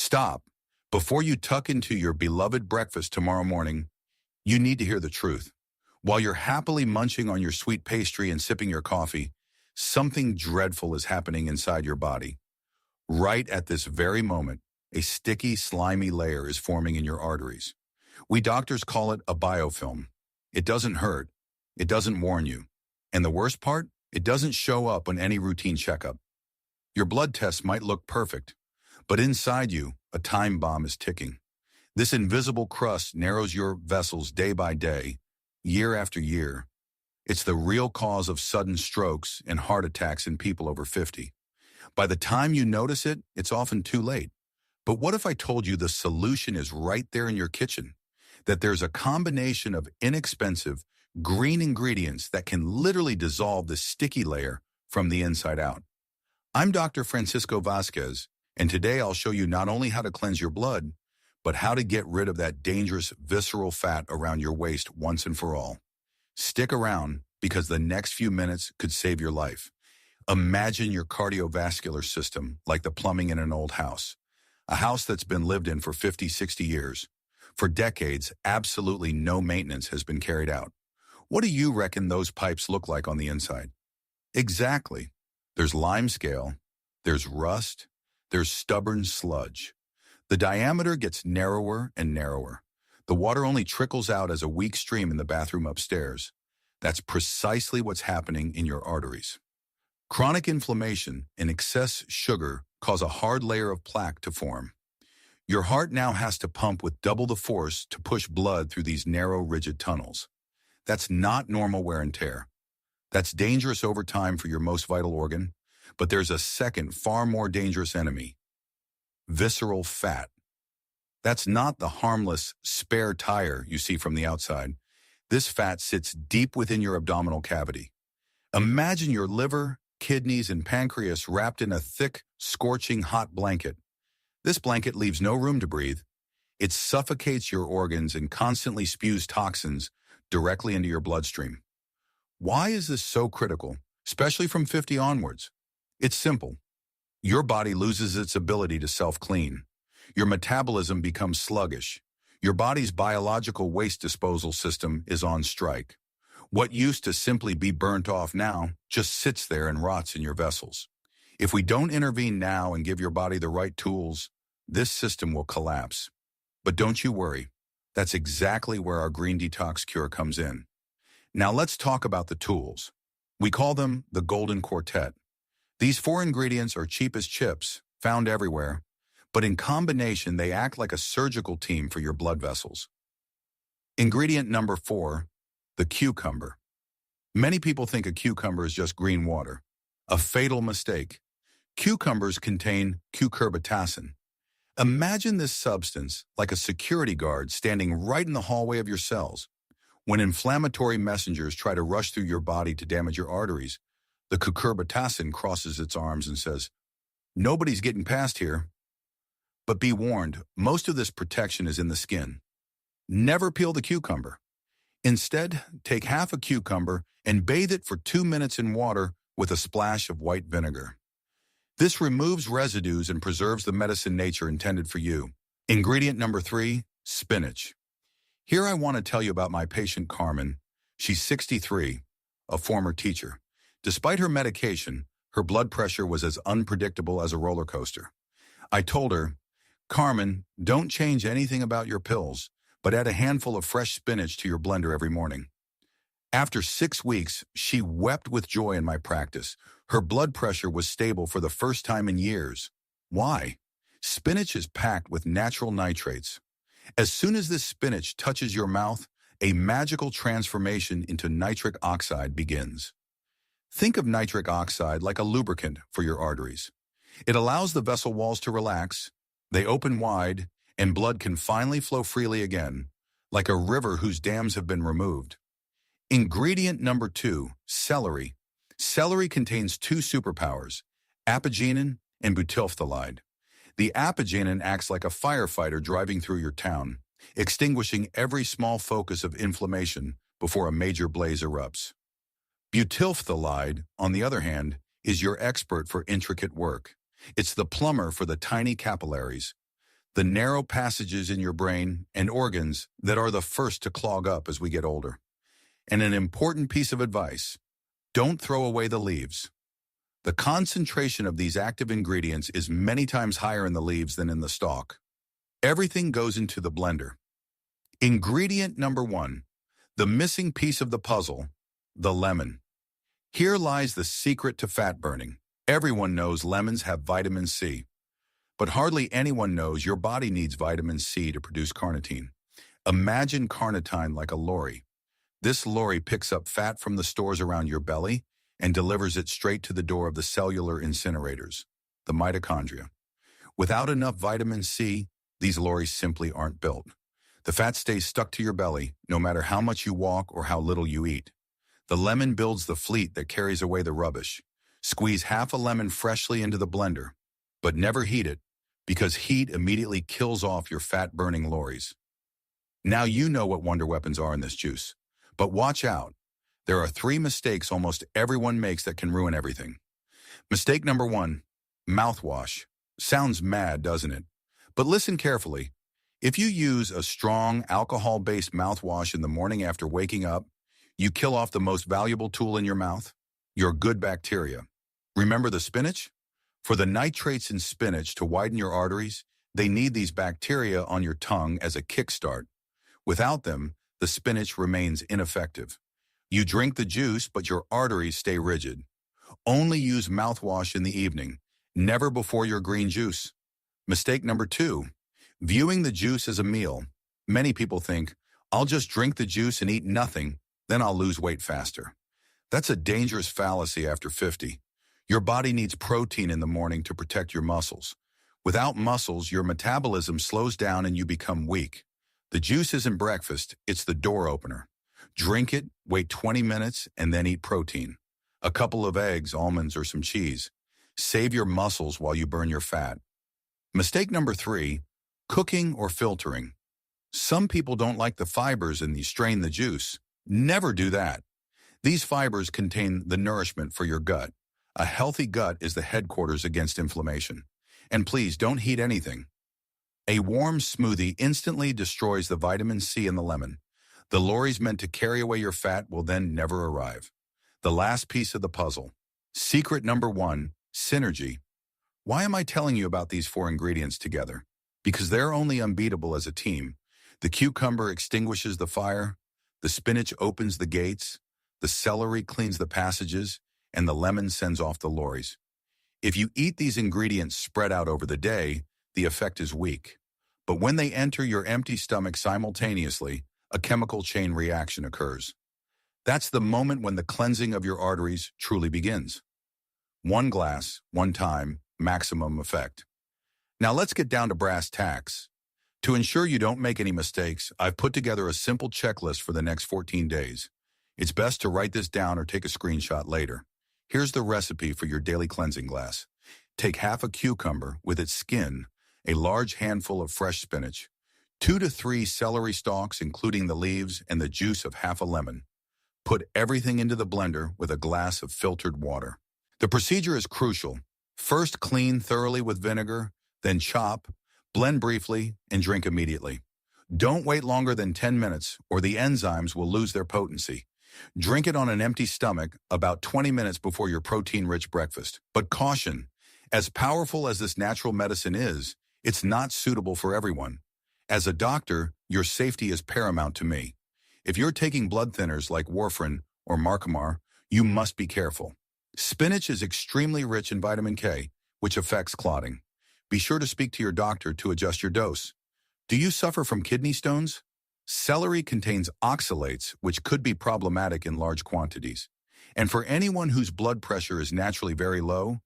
Stop. Before you tuck into your beloved breakfast tomorrow morning, you need to hear the truth. While you're happily munching on your sweet pastry and sipping your coffee, something dreadful is happening inside your body. Right at this very moment, a sticky, slimy layer is forming in your arteries. We doctors call it a biofilm. It doesn't hurt. It doesn't warn you. And the worst part, it doesn't show up on any routine checkup. Your blood tests might look perfect, but inside you, a time bomb is ticking. This invisible crust narrows your vessels day by day, year after year. It's the real cause of sudden strokes and heart attacks in people over 50. By the time you notice it, it's often too late. But what if I told you the solution is right there in your kitchen? That there's a combination of inexpensive, green ingredients that can literally dissolve the sticky layer from the inside out. I'm Dr. Francisco Vasquez, and today I'll show you not only how to cleanse your blood, but how to get rid of that dangerous visceral fat around your waist once and for all. Stick around because the next few minutes could save your life. Imagine your cardiovascular system like the plumbing in an old house, a house that's been lived in for 50, 60 years. For decades, absolutely no maintenance has been carried out. What do you reckon those pipes look like on the inside? Exactly. There's limescale, there's rust, there's stubborn sludge. The diameter gets narrower and narrower. The water only trickles out as a weak stream in the bathroom upstairs. That's precisely what's happening in your arteries. Chronic inflammation and excess sugar cause a hard layer of plaque to form. Your heart now has to pump with double the force to push blood through these narrow, rigid tunnels. That's not normal wear and tear. That's dangerous over time for your most vital organ, but there's a second, far more dangerous enemy: visceral fat. That's not the harmless spare tire you see from the outside. This fat sits deep within your abdominal cavity. Imagine your liver, kidneys, and pancreas wrapped in a thick, scorching hot blanket. This blanket leaves no room to breathe. It suffocates your organs and constantly spews toxins directly into your bloodstream. Why is this so critical, especially from 50 onwards? It's simple. Your body loses its ability to self-clean. Your metabolism becomes sluggish. Your body's biological waste disposal system is on strike. What used to simply be burnt off now just sits there and rots in your vessels. If we don't intervene now and give your body the right tools, this system will collapse. But don't you worry. That's exactly where our green detox cure comes in. Now let's talk about the tools. We call them the Golden Quartet. These 4 ingredients are cheap as chips, found everywhere, but in combination they act like a surgical team for your blood vessels. Ingredient number 4, the cucumber. Many people think a cucumber is just green water. A fatal mistake. Cucumbers contain cucurbitacin. Imagine this substance like a security guard standing right in the hallway of your cells. When inflammatory messengers try to rush through your body to damage your arteries, the cucurbitacin crosses its arms and says, "Nobody's getting past here." But be warned, most of this protection is in the skin. Never peel the cucumber. Instead, take half a cucumber and bathe it for 2 minutes in water with a splash of white vinegar. This removes residues and preserves the medicine nature intended for you. Ingredient number 3, spinach. Here I want to tell you about my patient Carmen. She's 63, a former teacher. Despite her medication, her blood pressure was as unpredictable as a roller coaster. I told her, "Carmen, don't change anything about your pills, but add a handful of fresh spinach to your blender every morning." After 6 weeks, she wept with joy in my practice. Her blood pressure was stable for the first time in years. Why? Spinach is packed with natural nitrates. As soon as this spinach touches your mouth, a magical transformation into nitric oxide begins. Think of nitric oxide like a lubricant for your arteries. It allows the vessel walls to relax, they open wide, and blood can finally flow freely again, like a river whose dams have been removed. Ingredient number 2, celery. Celery contains 2 superpowers, apigenin and butylphthalide. The apigenin acts like a firefighter driving through your town, extinguishing every small focus of inflammation before a major blaze erupts. Butylphthalide, on the other hand, is your expert for intricate work. It's the plumber for the tiny capillaries. the narrow passages in your brain and organs that are the first to clog up as we get older. And an important piece of advice: don't throw away the leaves. The concentration of these active ingredients is many times higher in the leaves than in the stalk. Everything goes into the blender. Ingredient number 1, the missing piece of the puzzle, the lemon. Here lies the secret to fat burning. Everyone knows lemons have vitamin C, but hardly anyone knows your body needs vitamin C to produce carnitine. Imagine carnitine like a lorry. This lorry picks up fat from the stores around your belly and delivers it straight to the door of the cellular incinerators, the mitochondria. Without enough vitamin C, these lorries simply aren't built. The fat stays stuck to your belly, no matter how much you walk or how little you eat. The lemon builds the fleet that carries away the rubbish. Squeeze half a lemon freshly into the blender, but never heat it, because heat immediately kills off your fat-burning lorries. Now you know what wonder weapons are in this juice. But watch out. There are 3 mistakes almost everyone makes that can ruin everything. Mistake number 1, mouthwash. Sounds mad, doesn't it? But listen carefully. If you use a strong alcohol-based mouthwash in the morning after waking up, you kill off the most valuable tool in your mouth, your good bacteria. Remember the spinach? For the nitrates in spinach to widen your arteries, they need these bacteria on your tongue as a kickstart. Without them, the spinach remains ineffective. You drink the juice, but your arteries stay rigid. Only use mouthwash in the evening, never before your green juice. Mistake number 2, viewing the juice as a meal. Many people think, I'll just drink the juice and eat nothing, then I'll lose weight faster. That's a dangerous fallacy after 50. Your body needs protein in the morning to protect your muscles. Without muscles, your metabolism slows down and you become weak. The juice isn't breakfast, it's the door opener. Drink it, wait 20 minutes, and then eat protein. A couple of eggs, almonds, or some cheese. Save your muscles while you burn your fat. Mistake number 3, cooking or filtering. Some people don't like the fibers and you strain the juice. Never do that. These fibers contain the nourishment for your gut. A healthy gut is the headquarters against inflammation. And please don't heat anything. A warm smoothie instantly destroys the vitamin C in the lemon. The lorries meant to carry away your fat will then never arrive. The last piece of the puzzle. Secret number 1, synergy. Why am I telling you about these 4 ingredients together? Because they're only unbeatable as a team. The cucumber extinguishes the fire, the spinach opens the gates, the celery cleans the passages, and the lemon sends off the lorries. If you eat these ingredients spread out over the day, the effect is weak. But when they enter your empty stomach simultaneously, a chemical chain reaction occurs. That's the moment when the cleansing of your arteries truly begins. 1 glass, 1 time, maximum effect. Now let's get down to brass tacks. To ensure you don't make any mistakes, I've put together a simple checklist for the next 14 days. It's best to write this down or take a screenshot later. Here's the recipe for your daily cleansing glass. Take half a cucumber with its skin, a large handful of fresh spinach, 2 to 3 celery stalks including the leaves, and the juice of half a lemon. Put everything into the blender with a glass of filtered water. The procedure is crucial. First clean thoroughly with vinegar, then chop, blend briefly, and drink immediately. Don't wait longer than 10 minutes or the enzymes will lose their potency. Drink it on an empty stomach about 20 minutes before your protein-rich breakfast. But caution, as powerful as this natural medicine is, it's not suitable for everyone. As a doctor, your safety is paramount to me. If you're taking blood thinners like warfarin or Marcamar, you must be careful. Spinach is extremely rich in vitamin K, which affects clotting. Be sure to speak to your doctor to adjust your dose. Do you suffer from kidney stones? Celery contains oxalates, which could be problematic in large quantities. And for anyone whose blood pressure is naturally very low,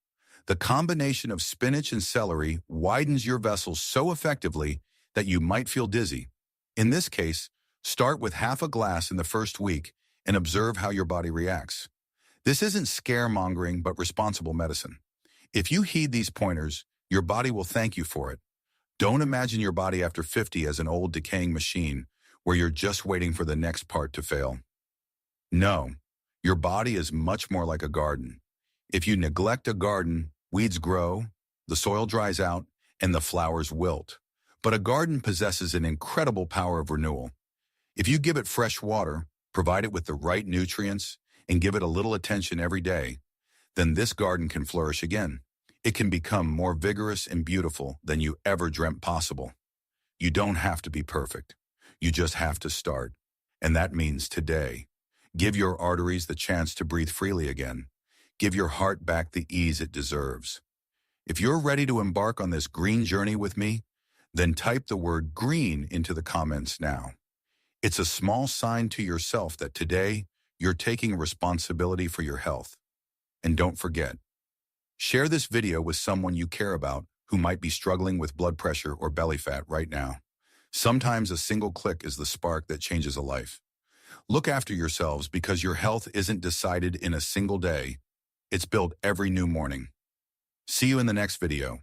the combination of spinach and celery widens your vessels so effectively that you might feel dizzy. In this case, start with half a glass in the first week and observe how your body reacts. This isn't scaremongering, but responsible medicine. If you heed these pointers, your body will thank you for it. Don't imagine your body after 50 as an old decaying machine where you're just waiting for the next part to fail. No, your body is much more like a garden. If you neglect a garden, weeds grow, the soil dries out, and the flowers wilt. But a garden possesses an incredible power of renewal. If you give it fresh water, provide it with the right nutrients, and give it a little attention every day, then this garden can flourish again. It can become more vigorous and beautiful than you ever dreamt possible. You don't have to be perfect. You just have to start. And that means today. Give your arteries the chance to breathe freely again. Give your heart back the ease it deserves. If you're ready to embark on this green journey with me, then type the word green into the comments now. It's a small sign to yourself that today you're taking responsibility for your health. And don't forget, share this video with someone you care about who might be struggling with blood pressure or belly fat right now. Sometimes a single click is the spark that changes a life. Look after yourselves because your health isn't decided in a single day. It's built every new morning. See you in the next video.